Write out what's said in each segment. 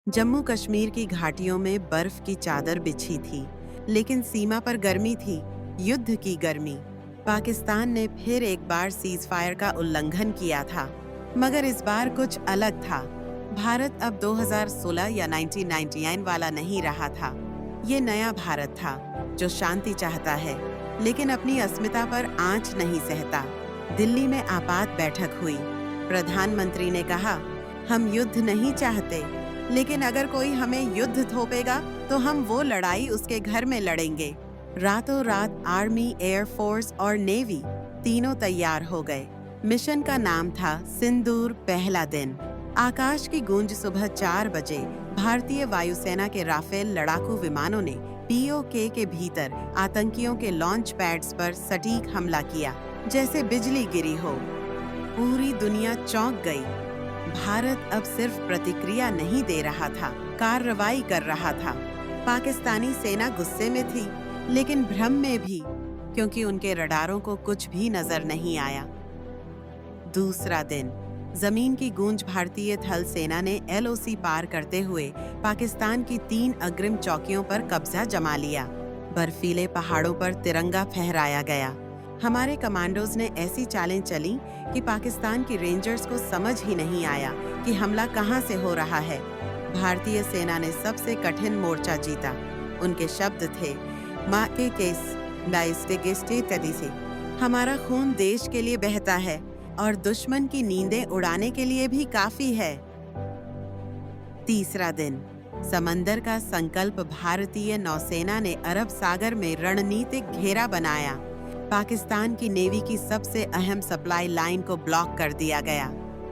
जम्मू कश्मीर की घाटियों में बर्फ की चादर बिछी थी, लेकिन सीमा पर गर्मी थी, युद्ध की गर्मी। पाकिस्तान ने फिर एक बार सीज फायर का उल्लंघन किया था, मगर इस बार कुछ अलग था। भारत अब 2016 या 1999 वाला नहीं रहा था। ये नया भारत था, जो शांति चाहता है, लेकिन अपनी अस्मिता पर आंच नहीं सहता। दिल्ली में आपात बैठक हुई। प्रधानमंत्री ने कहा, हम युद्ध नहीं चाहते, लेकिन अगर कोई हमें युद्ध थोपेगा तो हम वो लड़ाई उसके घर में लड़ेंगे। रातों रात आर्मी, एयरफोर्स और नेवी तीनों तैयार हो गए। मिशन का नाम था सिंदूर पहला दिन। आकाश की गूंज सुबह 4 बजे भारतीय वायुसेना के राफेल लड़ाकू विमानों ने पीओके के भीतर आतंकियों के लॉन्च पैड्स पर सटीक हमला किया, जैसे बिजली गिरी हो। पूरी दुनिया चौंक गई। भारत अब सिर्फ प्रतिक्रिया नहीं दे रहा था, कार्रवाई कर रहा था। पाकिस्तानी सेना गुस्से में थी, लेकिन भ्रम में भी, क्योंकि उनके रडारों को कुछ भी नजर नहीं आया। दूसरा दिन, जमीन की गूंज। भारतीय थल सेना ने एलओसी पार करते हुए पाकिस्तान की 3 अग्रिम चौकियों पर कब्जा जमा लिया। बर्फीले पहाड़ों पर तिरंगा फहराया गया। हमारे कमांडोज ने ऐसी चालें चली कि पाकिस्तान की रेंजर्स को समझ ही नहीं आया कि हमला कहां से हो रहा है। भारतीय सेना ने सबसे कठिन मोर्चा जीता। उनके शब्द थे, माँ के केस लाइस्टेगेस्टे तदिसे, हमारा खून देश के लिए बहता है और दुश्मन की नींदें उड़ाने के लिए भी काफी है। तीसरा दिन, समंदर का संकल्प। भारतीय नौसेना ने अरब सागर में रणनीतिक घेरा बनाया। पाकिस्तान की नेवी की सबसे अहम सप्लाई लाइन को ब्लॉक कर दिया गया।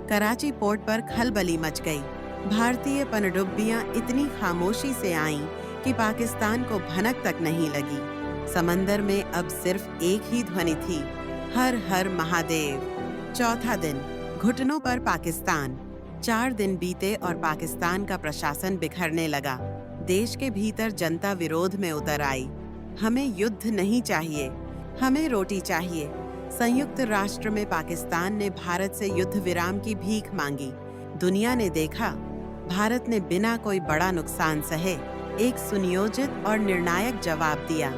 कराची पोर्ट पर खलबली मच गई। भारतीय पनडुब्बियां इतनी खामोशी से आईं कि पाकिस्तान को भनक तक नहीं लगी। समंदर में अब सिर्फ एक ही ध्वनि थी, हर हर महादेव। चौथा दिन, घुटनों पर पाकिस्तान। 4 दिन बीते और पाकिस्तान का प्रशासन बिखरने लगा। देश के भीतर जनता विरोध में उतर आई। हमें युद्ध नहीं चाहिए, हमें रोटी चाहिए। संयुक्त राष्ट्र में पाकिस्तान ने भारत से युद्ध विराम की भीख मांगी। दुनिया ने देखा, भारत ने बिना कोई बड़ा नुकसान सहे एक सुनियोजित और निर्णायक जवाब दिया।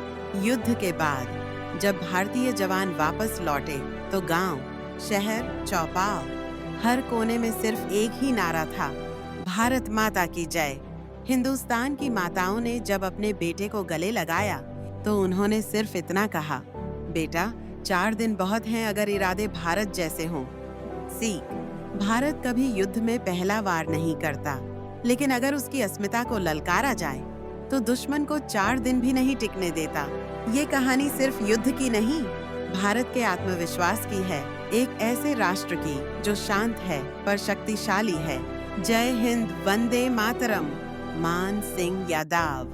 युद्ध के बाद जब भारतीय जवान वापस लौटे तो गांव, शहर, चौपाल, हर कोने में सिर्फ एक ही नारा था, भारत माता की जय। हिंदुस्तान की माताओं ने जब अपने बेटे को गले लगाया तो उन्होंने सिर्फ इतना कहा, बेटा 4 दिन बहुत हैं अगर इरादे भारत जैसे हों। सीख, भारत कभी युद्ध में पहला वार नहीं करता, लेकिन अगर उसकी अस्मिता को ललकारा जाए तो दुश्मन को 4 दिन भी नहीं टिकने देता। ये कहानी सिर्फ युद्ध की नहीं, भारत के आत्मविश्वास की है, एक ऐसे राष्ट्र की जो शांत है पर शक्तिशाली है। जय हिंद, वंदे मातरम। मान सिंह यादव।